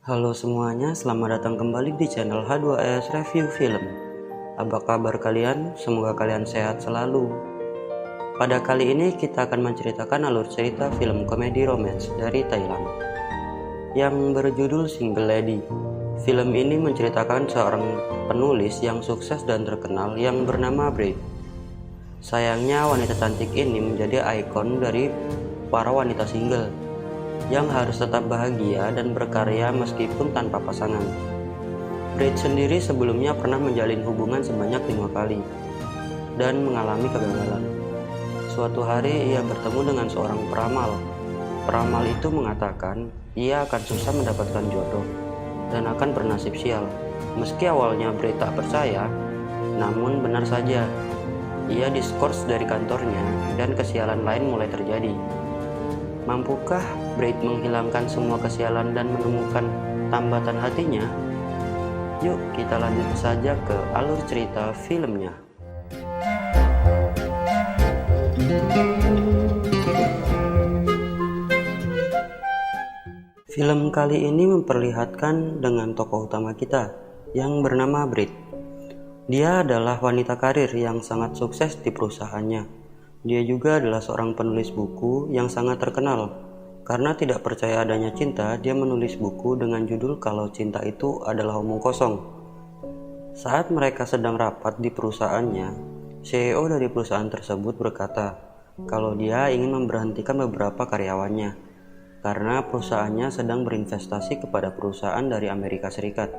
Halo semuanya, selamat datang kembali di channel H2S Review Film. Apa kabar kalian? Semoga kalian sehat selalu. Pada kali ini kita akan menceritakan alur cerita film komedi romance dari Thailand yang berjudul Single Lady. Film ini menceritakan seorang penulis yang sukses dan terkenal yang bernama Bride. Sayangnya wanita cantik ini menjadi ikon dari para wanita single yang harus tetap bahagia dan berkarya meskipun tanpa pasangan. Bride sendiri sebelumnya pernah menjalin hubungan sebanyak 5 kali dan mengalami kegagalan. Suatu hari ia bertemu dengan seorang peramal. Peramal itu mengatakan ia akan susah mendapatkan jodoh dan akan bernasib sial. Meski awalnya Bride tak percaya, namun benar saja, ia diskors dari kantornya dan kesialan lain mulai terjadi. Mampukah Bride menghilangkan semua kesialan dan menemukan tambatan hatinya? Yuk kita lanjut saja ke alur cerita filmnya. Film kali ini memperlihatkan dengan tokoh utama kita yang bernama Bride. Dia adalah wanita karir yang sangat sukses di perusahaannya. Dia juga adalah seorang penulis buku yang sangat terkenal. Karena tidak percaya adanya cinta, dia menulis buku dengan judul Kalau Cinta Itu Adalah Omong Kosong. Saat mereka sedang rapat di perusahaannya, CEO dari perusahaan tersebut berkata kalau dia ingin memberhentikan beberapa karyawannya karena perusahaannya sedang berinvestasi kepada perusahaan dari Amerika Serikat.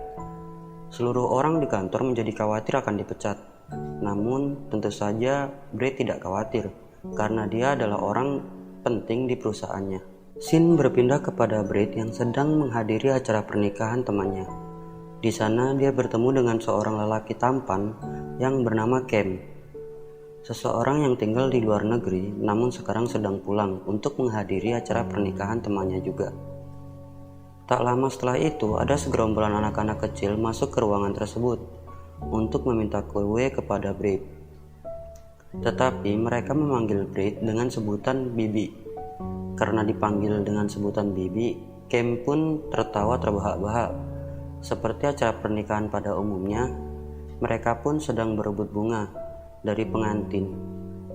Seluruh orang di kantor menjadi khawatir akan dipecat. Namun tentu saja Bride tidak khawatir karena dia adalah orang penting di perusahaannya. Scene berpindah kepada Bride yang sedang menghadiri acara pernikahan temannya. Di sana dia bertemu dengan seorang lelaki tampan yang bernama Cam. Seseorang yang tinggal di luar negeri namun sekarang sedang pulang untuk menghadiri acara pernikahan temannya juga. Tak lama setelah itu ada segerombolan anak-anak kecil masuk ke ruangan tersebut untuk meminta kue kepada Bride. Tetapi mereka memanggil Bride dengan sebutan Bibi. Karena dipanggil dengan sebutan Bibi, Cam pun tertawa terbahak-bahak. Seperti acara pernikahan pada umumnya, mereka pun sedang berebut bunga dari pengantin.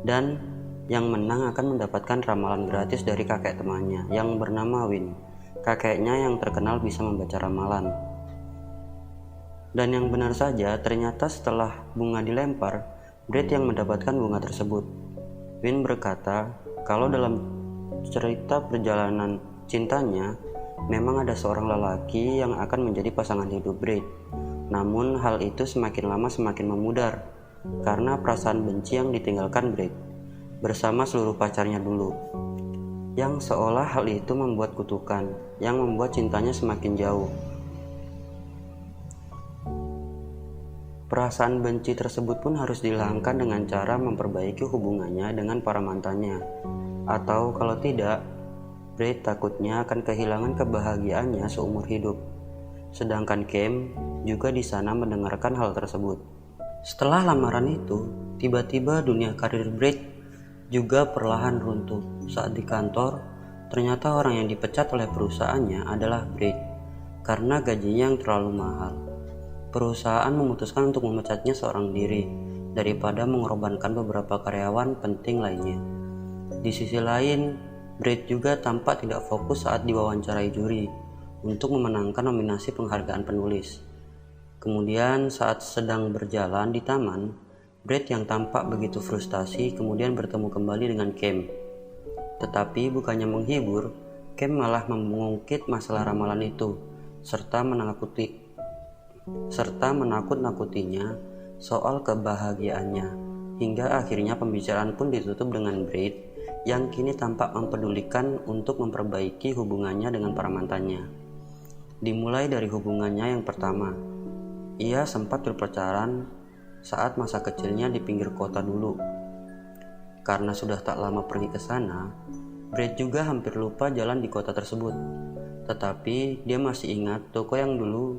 Dan yang menang akan mendapatkan ramalan gratis dari kakek temannya yang bernama Win. Kakeknya yang terkenal bisa membaca ramalan. Dan yang benar saja, ternyata setelah bunga dilempar, Bride yang mendapatkan bunga tersebut. Win berkata kalau dalam cerita perjalanan cintanya, memang ada seorang lelaki yang akan menjadi pasangan hidup Bride. Namun hal itu semakin lama semakin memudar, karena perasaan benci yang ditinggalkan Bride bersama seluruh pacarnya dulu. Yang seolah hal itu membuat kutukan, yang membuat cintanya semakin jauh. Perasaan benci tersebut pun harus dihilangkan dengan cara memperbaiki hubungannya dengan para mantannya. Atau kalau tidak, Bride takutnya akan kehilangan kebahagiaannya seumur hidup. Sedangkan Cam juga di sana mendengarkan hal tersebut. Setelah lamaran itu, tiba-tiba dunia karir Bride juga perlahan runtuh. Saat di kantor, ternyata orang yang dipecat oleh perusahaannya adalah Bride karena gajinya yang terlalu mahal. Perusahaan memutuskan untuk memecatnya seorang diri daripada mengorbankan beberapa karyawan penting lainnya. Di sisi lain, Bride juga tampak tidak fokus saat diwawancarai juri untuk memenangkan nominasi penghargaan penulis. Kemudian saat sedang berjalan di taman, Bride yang tampak begitu frustasi kemudian bertemu kembali dengan Cam. Tetapi bukannya menghibur, Cam malah mengungkit masalah ramalan itu serta menakut-nakutinya soal kebahagiaannya, hingga akhirnya pembicaraan pun ditutup dengan Bride yang kini tampak mempedulikan untuk memperbaiki hubungannya dengan para mantannya. Dimulai dari hubungannya yang pertama, ia sempat berpacaran saat masa kecilnya di pinggir kota dulu. Karena sudah tak lama pergi ke sana, Bride juga hampir lupa jalan di kota tersebut. Tetapi dia masih ingat toko yang dulu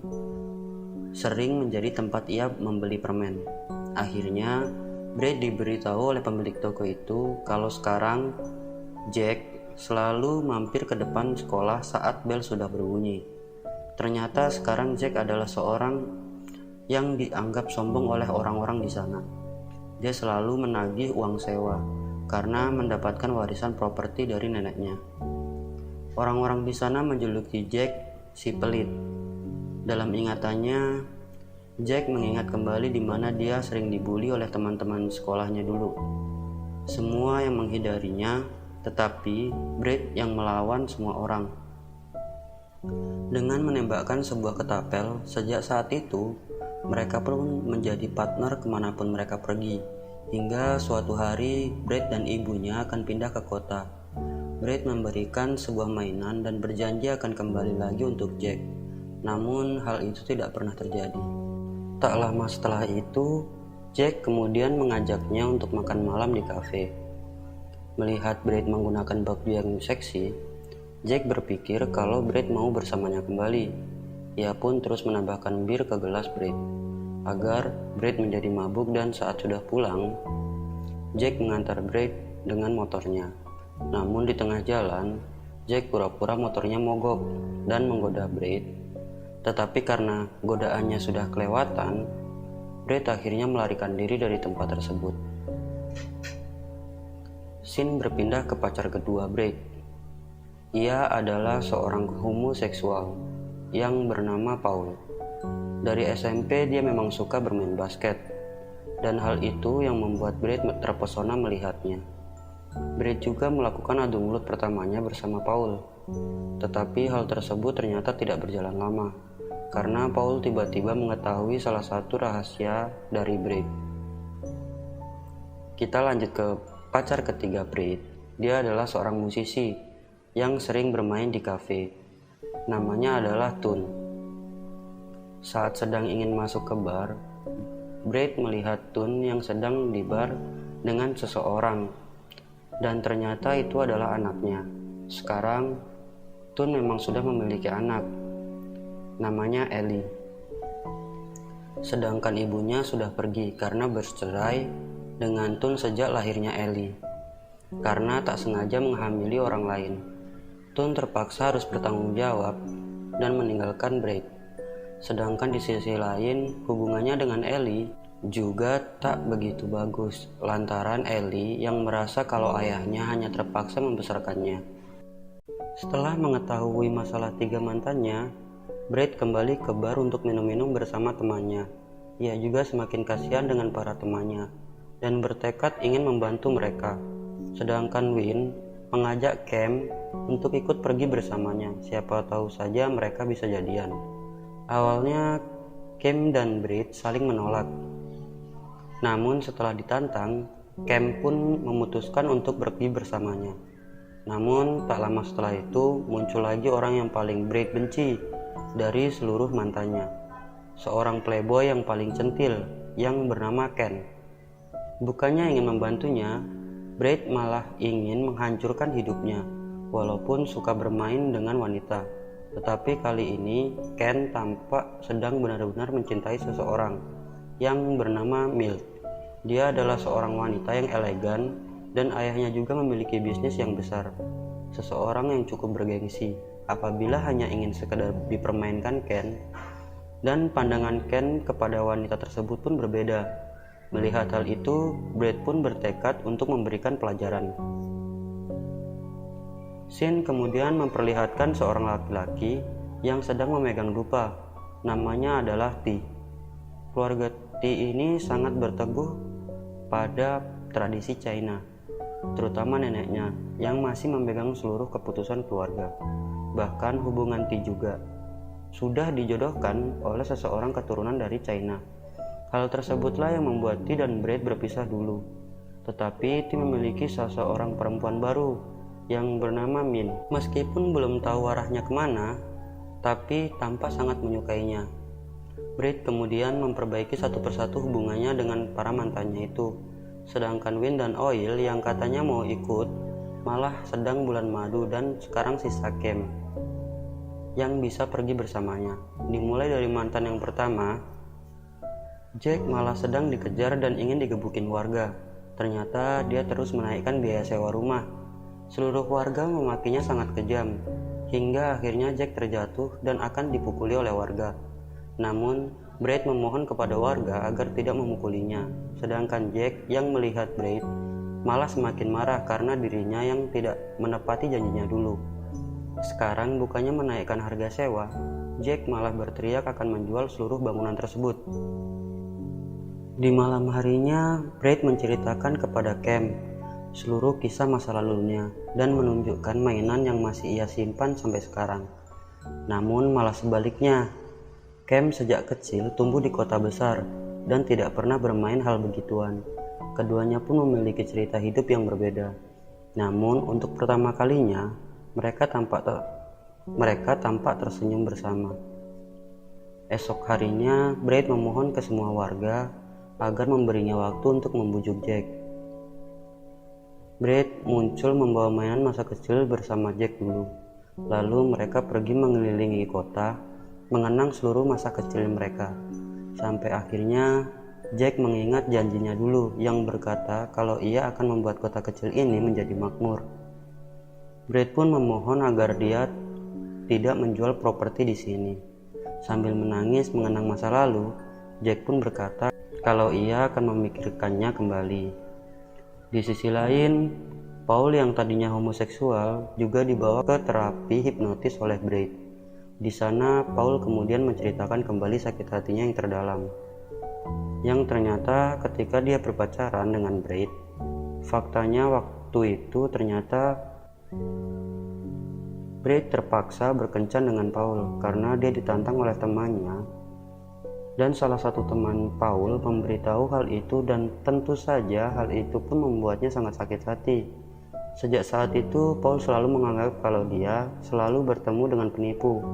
sering menjadi tempat ia membeli permen. Akhirnya, Bride diberitahu oleh pemilik toko itu kalau sekarang Jack selalu mampir ke depan sekolah saat bel sudah berbunyi. Ternyata sekarang Jack adalah seorang yang dianggap sombong oleh orang-orang di sana. Dia selalu menagih uang sewa karena mendapatkan warisan properti dari neneknya. Orang-orang di sana menjuluki Jack si pelit. Dalam ingatannya, Jack mengingat kembali di mana dia sering dibully oleh teman-teman sekolahnya dulu. Semua yang menghindarinya, tetapi Brad yang melawan semua orang. Dengan menembakkan sebuah ketapel, sejak saat itu mereka pun menjadi partner kemanapun mereka pergi. Hingga suatu hari Brad dan ibunya akan pindah ke kota. Brad memberikan sebuah mainan dan berjanji akan kembali lagi untuk Jack. Namun hal itu tidak pernah terjadi. Tak lama setelah itu, Jack kemudian mengajaknya untuk makan malam di kafe. Melihat Brad menggunakan baju yang seksi, Jack berpikir kalau Brad mau bersamanya kembali. Ia pun terus menambahkan bir ke gelas Brad, agar Brad menjadi mabuk, dan saat sudah pulang, Jack mengantar Brad dengan motornya. Namun di tengah jalan, Jack pura-pura motornya mogok dan menggoda Brad. Tetapi karena godaannya sudah kelewatan, Brad akhirnya melarikan diri dari tempat tersebut. Scene berpindah ke pacar kedua Brad. Ia adalah seorang homoseksual yang bernama Paul. Dari SMP dia memang suka bermain basket, dan hal itu yang membuat Brad terpesona melihatnya. Brad juga melakukan adu mulut pertamanya bersama Paul. Tetapi hal tersebut ternyata tidak berjalan lama, karena Paul tiba-tiba mengetahui salah satu rahasia dari Brad. Kita lanjut ke pacar ketiga Brad. Dia adalah seorang musisi yang sering bermain di kafe. Namanya adalah Tun. Saat sedang ingin masuk ke bar, Brad melihat Tun yang sedang di bar dengan seseorang, dan ternyata itu adalah anaknya. Sekarang Tun memang sudah memiliki anak, namanya Ellie. Sedangkan ibunya sudah pergi karena bercerai dengan Tun sejak lahirnya Ellie, karena tak sengaja menghamili orang lain. Tun terpaksa harus bertanggung jawab dan meninggalkan Brad. Sedangkan di sisi lain, hubungannya dengan Ellie juga tak begitu bagus, lantaran Ellie yang merasa kalau ayahnya hanya terpaksa membesarkannya. Setelah mengetahui masalah tiga mantannya, Brad kembali ke bar untuk minum-minum bersama temannya. Ia juga semakin kasihan dengan para temannya dan bertekad ingin membantu mereka. Sedangkan Win mengajak Cam untuk ikut pergi bersamanya, siapa tahu saja mereka bisa jadian. Awalnya Cam dan Brad saling menolak. Namun setelah ditantang, Cam pun memutuskan untuk pergi bersamanya. Namun tak lama setelah itu muncul lagi orang yang paling Brad benci dari seluruh mantannya. Seorang playboy yang paling centil yang bernama Ken. Bukannya ingin membantunya, Brad malah ingin menghancurkan hidupnya, walaupun suka bermain dengan wanita. Tetapi kali ini Ken tampak sedang benar-benar mencintai seseorang yang bernama Milt. Dia adalah seorang wanita yang elegan dan ayahnya juga memiliki bisnis yang besar. Seseorang yang cukup bergengsi apabila hanya ingin sekedar dipermainkan Ken, dan pandangan Ken kepada wanita tersebut pun berbeda. Melihat hal itu, Brad pun bertekad untuk memberikan pelajaran. Scene kemudian memperlihatkan seorang laki-laki yang sedang memegang dupa. Namanya adalah T. Keluarga T ini sangat berteguh pada tradisi China, terutama neneknya yang masih memegang seluruh keputusan keluarga. Bahkan hubungan T juga sudah dijodohkan oleh seseorang keturunan dari China. Hal tersebutlah yang membuat T dan Brad berpisah dulu. Tetapi T memiliki seseorang perempuan baru yang bernama Min. Meskipun belum tahu arahnya kemana, tapi tampak sangat menyukainya. Brad kemudian memperbaiki satu persatu hubungannya dengan para mantannya itu. Sedangkan Win dan Oil yang katanya mau ikut malah sedang bulan madu, dan sekarang sisa Cam yang bisa pergi bersamanya. Dimulai dari mantan yang pertama, Jack malah sedang dikejar dan ingin digebukin warga. Ternyata dia terus menaikkan biaya sewa rumah. Seluruh warga memakinya sangat kejam, hingga akhirnya Jack terjatuh dan akan dipukuli oleh warga. Namun, Braid memohon kepada warga agar tidak memukulinya, sedangkan Jack yang melihat Braid malah semakin marah karena dirinya yang tidak menepati janjinya dulu. Sekarang bukannya menaikkan harga sewa, Jack malah berteriak akan menjual seluruh bangunan tersebut. Di malam harinya, Braid menceritakan kepada Cam seluruh kisah masa lalunya dan menunjukkan mainan yang masih ia simpan sampai sekarang. Namun malah sebaliknya, Cam sejak kecil tumbuh di kota besar dan tidak pernah bermain hal begituan. Keduanya pun memiliki cerita hidup yang berbeda. Namun untuk pertama kalinya, mereka tampak tersenyum bersama. Esok harinya, Braid memohon ke semua warga agar memberinya waktu untuk membujuk Jack. Braid muncul membawa mainan masa kecil bersama Jack dulu. Lalu mereka pergi mengelilingi kota, mengenang seluruh masa kecil mereka. Sampai akhirnya Jack mengingat janjinya dulu yang berkata kalau ia akan membuat kota kecil ini menjadi makmur. Braid pun memohon agar dia tidak menjual properti di sini. Sambil menangis mengenang masa lalu, Jack pun berkata kalau ia akan memikirkannya kembali. Di sisi lain, Paul yang tadinya homoseksual juga dibawa ke terapi hipnotis oleh Braid. Di sana, Paul kemudian menceritakan kembali sakit hatinya yang terdalam. Yang ternyata ketika dia berpacaran dengan Braid, faktanya waktu itu ternyata Braid terpaksa berkencan dengan Paul karena dia ditantang oleh temannya, dan salah satu teman Paul memberitahu hal itu dan tentu saja hal itu pun membuatnya sangat sakit hati. Sejak saat itu Paul selalu menganggap kalau dia selalu bertemu dengan penipu.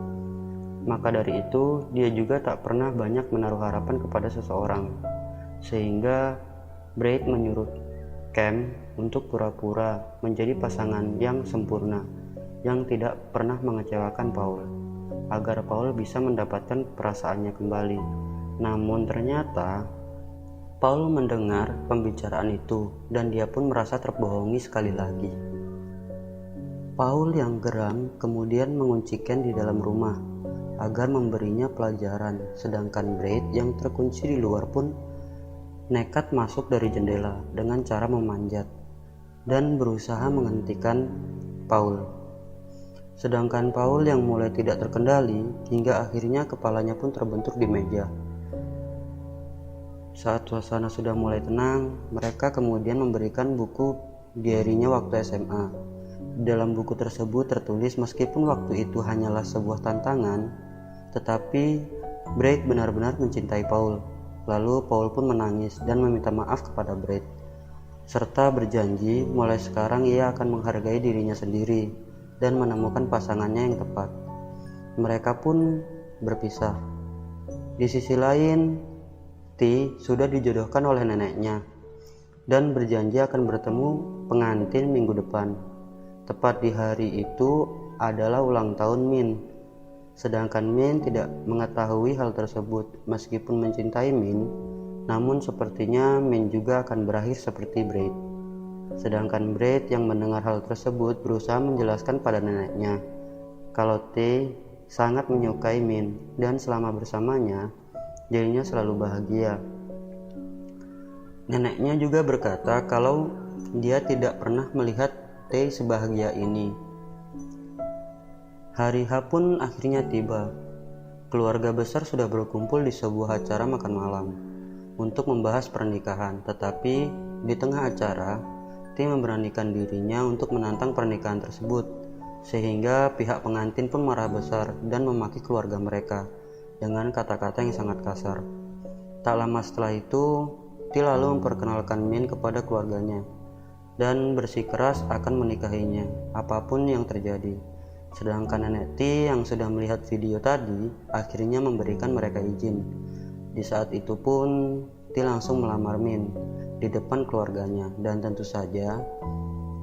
Maka dari itu dia juga tak pernah banyak menaruh harapan kepada seseorang. Sehingga Braid menyuruh Cam untuk pura-pura menjadi pasangan yang sempurna, yang tidak pernah mengecewakan Paul, agar Paul bisa mendapatkan perasaannya kembali. Namun ternyata Paul mendengar pembicaraan itu dan dia pun merasa terbohongi sekali lagi. Paul yang geram kemudian mengunci Ken di dalam rumah agar memberinya pelajaran, sedangkan Braid yang terkunci di luar pun nekat masuk dari jendela dengan cara memanjat dan berusaha menghentikan Paul. Sedangkan Paul yang mulai tidak terkendali hingga akhirnya kepalanya pun terbentur di meja. Saat suasana sudah mulai tenang, mereka kemudian memberikan buku diarinya waktu SMA. Dalam buku tersebut tertulis meskipun waktu itu hanyalah sebuah tantangan, tetapi Braid benar-benar mencintai Paul. Lalu Paul pun menangis dan meminta maaf kepada Braid, serta berjanji mulai sekarang ia akan menghargai dirinya sendiri dan menemukan pasangannya yang tepat. Mereka pun berpisah. Di sisi lain, T sudah dijodohkan oleh neneknya dan berjanji akan bertemu pengantin minggu depan. Tepat di hari itu adalah ulang tahun Min. Sedangkan Min tidak mengetahui hal tersebut. Meskipun mencintai Min, namun sepertinya Min juga akan berakhir seperti Braid. Sedangkan Braid yang mendengar hal tersebut berusaha menjelaskan pada neneknya kalau T sangat menyukai Min dan selama bersamanya dirinya selalu bahagia. Neneknya juga berkata kalau dia tidak pernah melihat T sebahagia ini. Hari H pun akhirnya tiba. Keluarga besar sudah berkumpul di sebuah acara makan malam untuk membahas pernikahan, tetapi di tengah acara T memberanikan dirinya untuk menantang pernikahan tersebut, sehingga pihak pengantin pun marah besar dan memaki keluarga mereka dengan kata-kata yang sangat kasar. Tak lama setelah itu, T lalu memperkenalkan Min kepada keluarganya dan bersikeras akan menikahinya apapun yang terjadi. Sedangkan nenek T yang sudah melihat video tadi akhirnya memberikan mereka izin. Di saat itu pun T langsung melamar Min di depan keluarganya dan tentu saja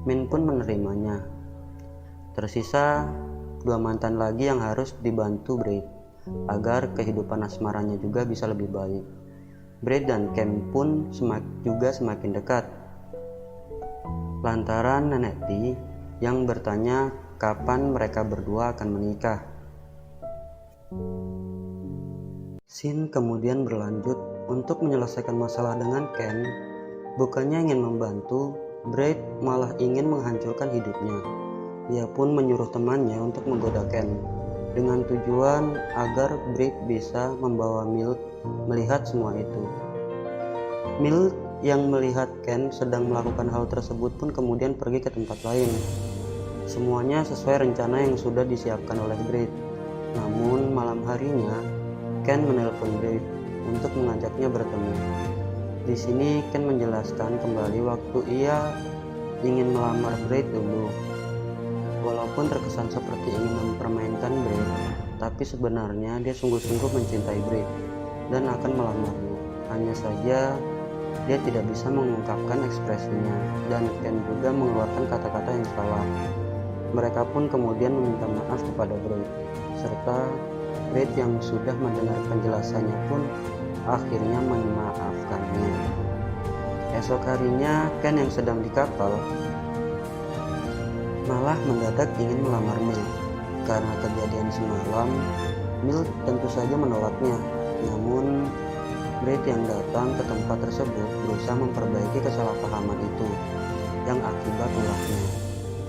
Min pun menerimanya. Tersisa 2 mantan lagi yang harus dibantu Braid agar kehidupan asmaranya juga bisa lebih baik. Braid dan Cam pun juga semakin dekat lantaran nenek T yang bertanya kapan mereka berdua akan menikah. Shin kemudian berlanjut untuk menyelesaikan masalah dengan Ken. Bukannya ingin membantu, Brad malah ingin menghancurkan hidupnya. Ia pun menyuruh temannya untuk menggoda Ken dengan tujuan agar Brad bisa membawa Milt melihat semua itu. Milt yang melihat Ken sedang melakukan hal tersebut pun kemudian pergi ke tempat lain. Semuanya sesuai rencana yang sudah disiapkan oleh Brad. Namun malam harinya, Ken menelpon Brad untuk mengajaknya bertemu. Di sini Ken menjelaskan kembali waktu ia ingin melamar Brad dulu. Walaupun terkesan seperti ingin mempermainkan Brad, tapi sebenarnya dia sungguh-sungguh mencintai Brad dan akan melamarnya. Hanya saja dia tidak bisa mengungkapkan ekspresinya, dan Ken juga mengeluarkan kata-kata yang salah. Mereka pun kemudian meminta maaf kepada Brad, serta Brad yang sudah mendengar penjelasannya pun akhirnya memaafkannya. Esok harinya, Ken yang sedang di kapal malah mendadak ingin melamar Milt. Karena kejadian semalam, Milt tentu saja menolaknya. Namun Brad yang datang ke tempat tersebut berusaha memperbaiki kesalahpahaman itu yang akibat ulahnya,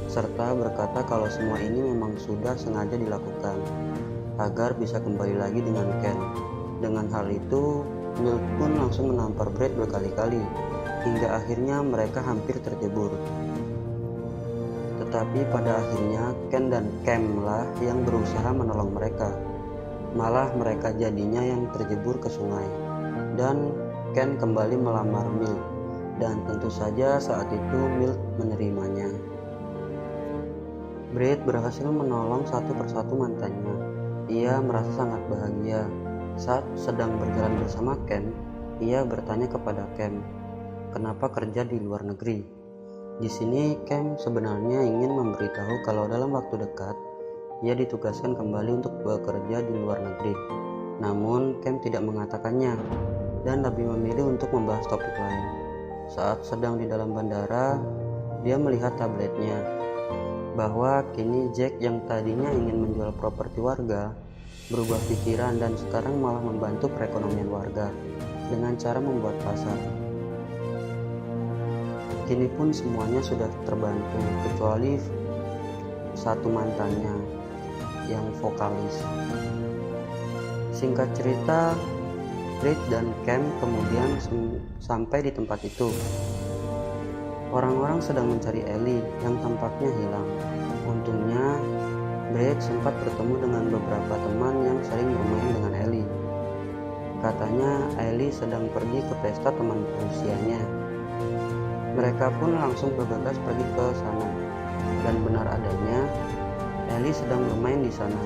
serta berkata kalau semua ini memang sudah sengaja dilakukan agar bisa kembali lagi dengan Ken. Dengan hal itu, Milt pun langsung menampar Brad berkali-kali hingga akhirnya mereka hampir terjebur. Tetapi pada akhirnya Ken dan Cam lah yang berusaha menolong mereka. Malah mereka jadinya yang terjebur ke sungai. Dan Ken kembali melamar Milt, dan tentu saja saat itu Milt menerimanya. Brad berhasil menolong satu persatu mantannya. Ia merasa sangat bahagia. Saat sedang berjalan bersama Ken, ia bertanya kepada Cam, kenapa kerja di luar negeri? Di sini Cam sebenarnya ingin memberitahu kalau dalam waktu dekat ia ditugaskan kembali untuk bekerja di luar negeri. Namun Cam tidak mengatakannya dan lebih memilih untuk membahas topik lain. Saat sedang di dalam bandara, dia melihat tabletnya bahwa kini Jack yang tadinya ingin menjual properti warga berubah pikiran dan sekarang malah membantu perekonomian warga dengan cara membuat pasar. Kini pun semuanya sudah terbantu kecuali satu mantannya yang vokalis. Singkat cerita, Brad dan Cam kemudian sampai di tempat itu. Orang-orang sedang mencari Ellie yang tampaknya hilang. Untungnya, Brad sempat bertemu dengan beberapa teman yang sering bermain dengan Ellie. Katanya Ellie sedang pergi ke pesta teman usianya. Mereka pun langsung bergegas pergi ke sana. Dan benar adanya, Ellie sedang bermain di sana.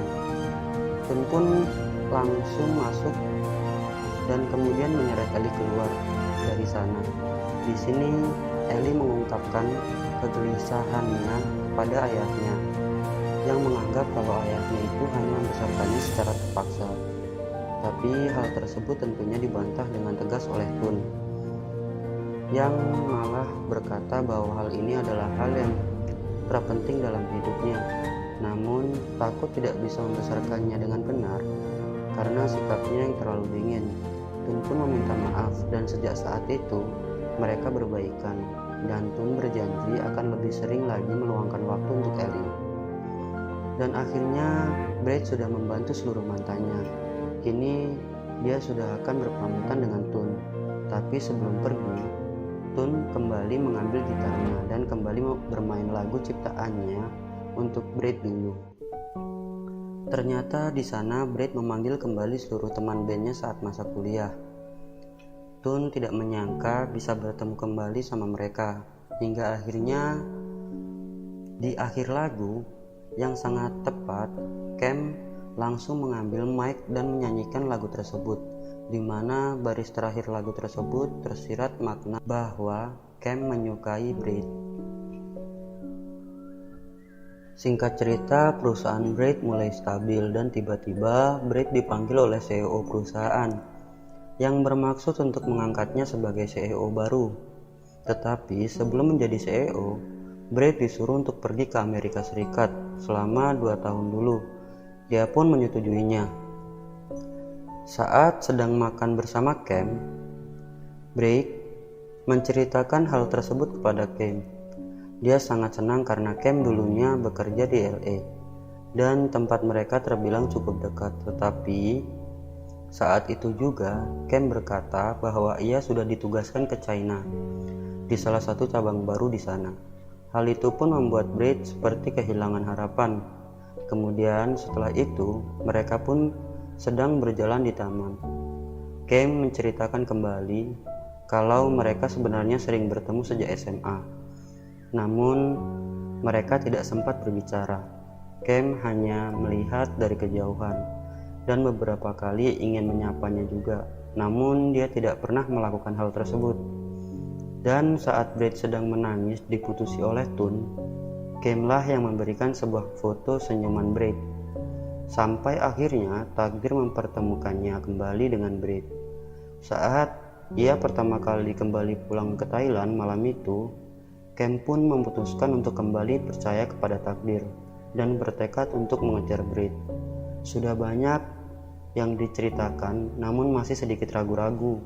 Tun pun langsung masuk dan kemudian menyeret Ellie keluar dari sana. Di sini Ellie mengungkapkan kegelisahannya pada ayahnya yang menganggap kalau ayahnya itu hanya membesarkannya secara terpaksa. Tapi hal tersebut tentunya dibantah dengan tegas oleh Tun, yang malah berkata bahwa hal ini adalah hal yang terpenting dalam hidupnya. Namun takut tidak bisa membesarkannya dengan benar karena sikapnya yang terlalu dingin. Tun pun meminta maaf dan sejak saat itu mereka berbaikan dan Tun berjanji akan lebih sering lagi meluangkan waktu untuk Ellie. Dan akhirnya Brad sudah membantu seluruh mantannya. Kini dia sudah akan berpamitan dengan Tun. Tapi sebelum pergi, Tun kembali mengambil gitarnya dan kembali bermain lagu ciptaannya untuk Brad dulu. Ternyata di sana Brad memanggil kembali seluruh teman bandnya saat masa kuliah. Tun tidak menyangka bisa bertemu kembali sama mereka, hingga akhirnya di akhir lagu yang sangat tepat, Cam langsung mengambil mic dan menyanyikan lagu tersebut, di mana baris terakhir lagu tersebut tersirat makna bahwa Cam menyukai Brad. Singkat cerita, perusahaan Brad mulai stabil dan tiba-tiba Brad dipanggil oleh CEO perusahaan yang bermaksud untuk mengangkatnya sebagai CEO baru. Tetapi sebelum menjadi CEO, Brad disuruh untuk pergi ke Amerika Serikat selama 2 tahun dulu. Dia pun menyetujuinya. Saat sedang makan bersama Cam, Brad menceritakan hal tersebut kepada Cam. Dia sangat senang karena Cam dulunya bekerja di LA dan tempat mereka terbilang cukup dekat. Tetapi saat itu juga Cam berkata bahwa ia sudah ditugaskan ke China di salah satu cabang baru di sana. Hal itu pun membuat Brad seperti kehilangan harapan. Kemudian setelah itu mereka pun sedang berjalan di taman. Cam menceritakan kembali kalau mereka sebenarnya sering bertemu sejak SMA. Namun mereka tidak sempat berbicara. Cam hanya melihat dari kejauhan dan beberapa kali ingin menyapanya juga, namun dia tidak pernah melakukan hal tersebut. Dan saat Brad sedang menangis diputusi oleh Tun, Cam lah yang memberikan sebuah foto senyuman Brad. Sampai akhirnya takdir mempertemukannya kembali dengan Brad. Saat ia pertama kali kembali pulang ke Thailand malam itu, Cam pun memutuskan untuk kembali percaya kepada takdir dan bertekad untuk mengejar Brad. Sudah banyak yang diceritakan, namun masih sedikit ragu-ragu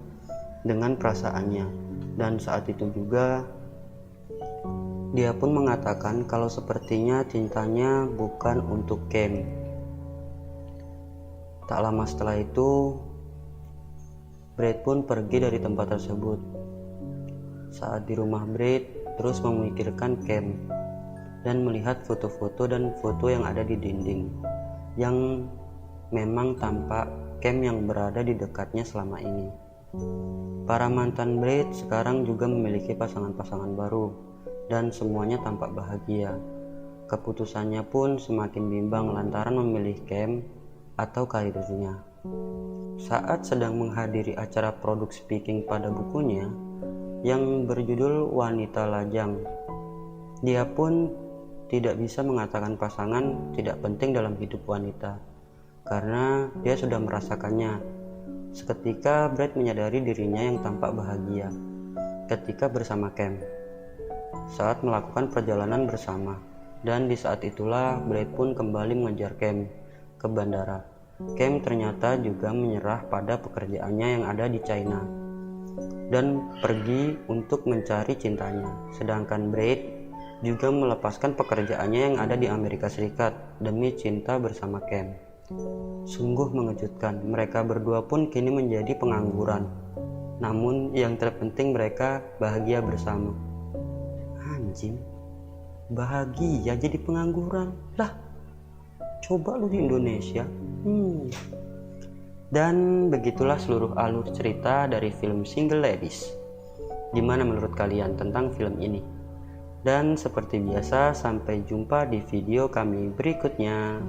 dengan perasaannya. Dan saat itu juga dia pun mengatakan kalau sepertinya cintanya bukan untuk Cam. Tak lama setelah itu, Brad pun pergi dari tempat tersebut. Saat di rumah, Brad terus memikirkan Cam dan melihat foto-foto dan foto yang ada di dinding yang memang tampak Cam yang berada di dekatnya selama ini. Para mantan Brad sekarang juga memiliki pasangan-pasangan baru dan semuanya tampak bahagia. Keputusannya pun semakin bimbang lantaran memilih Cam atau karirnya. Saat sedang menghadiri acara produk speaking pada bukunya yang berjudul Wanita Lajang, dia pun tidak bisa mengatakan pasangan tidak penting dalam hidup wanita karena dia sudah merasakannya. Seketika Brad menyadari dirinya yang tampak bahagia ketika bersama Cam saat melakukan perjalanan bersama, dan di saat itulah Brad pun kembali mengejar Cam ke bandara. Cam ternyata juga menyerah pada pekerjaannya yang ada di China dan pergi untuk mencari cintanya, sedangkan Brad juga melepaskan pekerjaannya yang ada di Amerika Serikat demi cinta bersama Cam. Sungguh mengejutkan, mereka berdua pun kini menjadi pengangguran. Namun yang terpenting mereka bahagia bersama. Anjing, bahagia jadi pengangguran? Lah, coba lu di Indonesia. Dan begitulah seluruh alur cerita dari film Single Ladies. Gimana menurut kalian tentang film ini? Dan seperti biasa, sampai jumpa di video kami berikutnya.